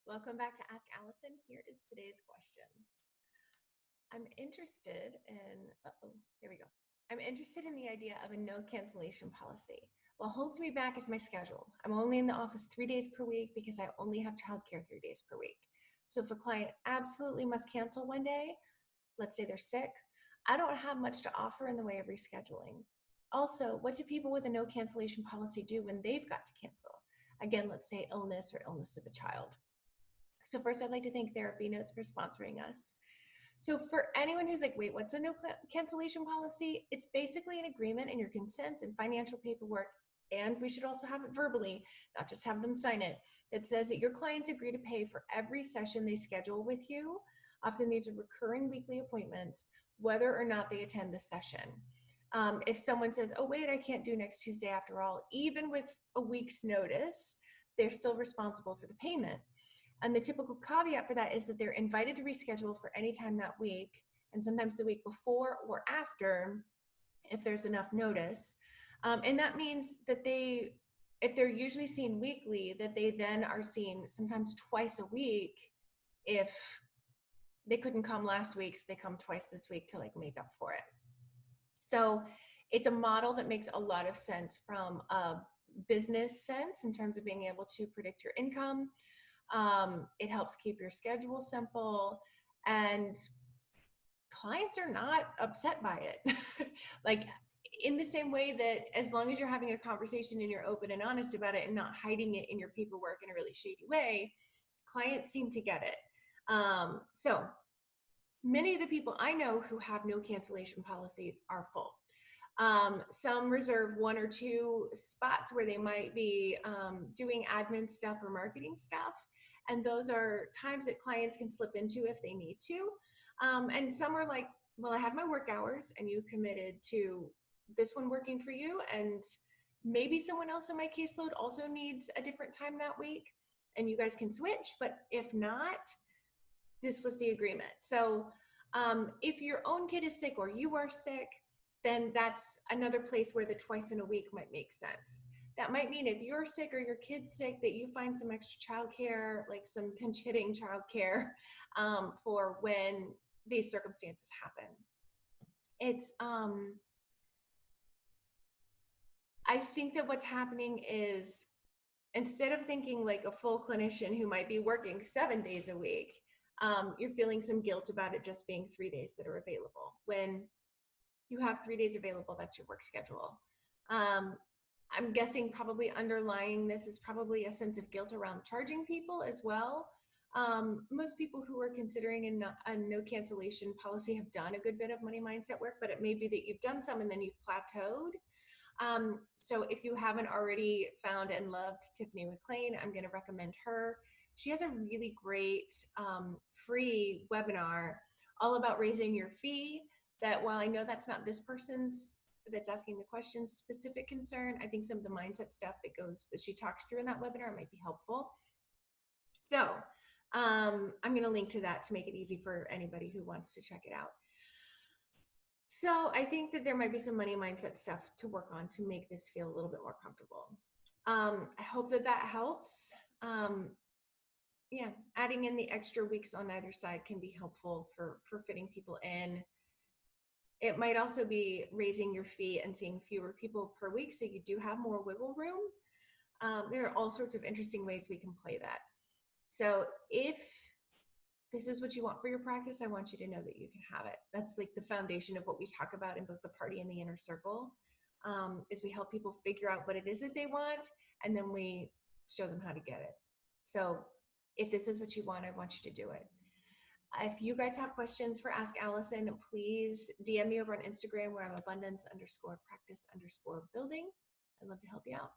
Welcome back to Ask Allison. Here is today's question. I'm interested in, here we go. I'm interested in the idea of a no cancellation policy. What holds me back is my schedule. I'm only in the office 3 days per week because I only have childcare 3 days per week. So if a client absolutely must cancel one day, let's say they're sick, I don't have much to offer in the way of rescheduling. Also, what do people with a no cancellation policy do when they've got to cancel? Again, let's say illness or illness of a child. So first, I'd like to thank Therapy Notes for sponsoring us. So for anyone who's like, wait, what's a no cancellation policy? It's basically an agreement in your consents and financial paperwork, and we should also have it verbally, not just have them sign it, that says that your clients agree to pay for every session they schedule with you. Often these are recurring weekly appointments, whether or not they attend the session. If someone says, oh, wait, I can't do next Tuesday after all, even with a week's notice, they're still responsible for the payment. And the typical caveat for that is that they're invited to reschedule for any time that week, and sometimes the week before or after, if there's enough notice. And that means that if they're usually seen weekly, that they then are seen sometimes twice a week. If they couldn't come last week, so they come twice this week to like make up for it. So it's a model that makes a lot of sense from a business sense in terms of being able to predict your income. It helps keep your schedule simple, and clients are not upset by it. Like in the same way that as long as you're having a conversation and you're open and honest about it and not hiding it in your paperwork in a really shady way, clients seem to get it. So many of the people I know who have no cancellation policies are full. Some reserve 1 or 2 spots where they might be doing admin stuff or marketing stuff. And those are times that clients can slip into if they need to. And some are like, well, I have my work hours and you committed to this one working for you. And maybe someone else in my caseload also needs a different time that week and you guys can switch. But if not, this was the agreement. So if your own kid is sick or you are sick, then that's another place where the twice in a week might make sense. That might mean if you're sick or your kid's sick that you find some extra childcare, like some pinch hitting childcare for when these circumstances happen. It's, I think that what's happening is instead of thinking like a full clinician who might be working 7 days a week, you're feeling some guilt about it just being 3 days that are available. When you have 3 days available, that's your work schedule. I'm guessing probably underlying this is probably a sense of guilt around charging people as well. Most people who are considering a no cancellation policy have done a good bit of money mindset work, but it may be that you've done some and then you've plateaued. So if you haven't already found and loved Tiffany McLean, I'm going to recommend her. She has a really great free webinar all about raising your fee, that while I know that's not this person's that's asking the question specific concern, I think some of the mindset stuff that she talks through in that webinar might be helpful. So I'm going to link to that to make it easy for anybody who wants to check it out. So I think that there might be some money mindset stuff to work on to make this feel a little bit more comfortable. I hope that helps. Yeah, adding in the extra weeks on either side can be helpful for fitting people in. It might also be raising your fee and seeing fewer people per week, so you do have more wiggle room. There are all sorts of interesting ways we can play that. So if this is what you want for your practice, I want you to know that you can have it. That's like the foundation of what we talk about in both the party and the inner circle, is we help people figure out what it is that they want, and then we show them how to get it. So if this is what you want, I want you to do it. If you guys have questions for Ask Allison, please DM me over on Instagram where I'm abundance_practice_building. I'd love to help you out.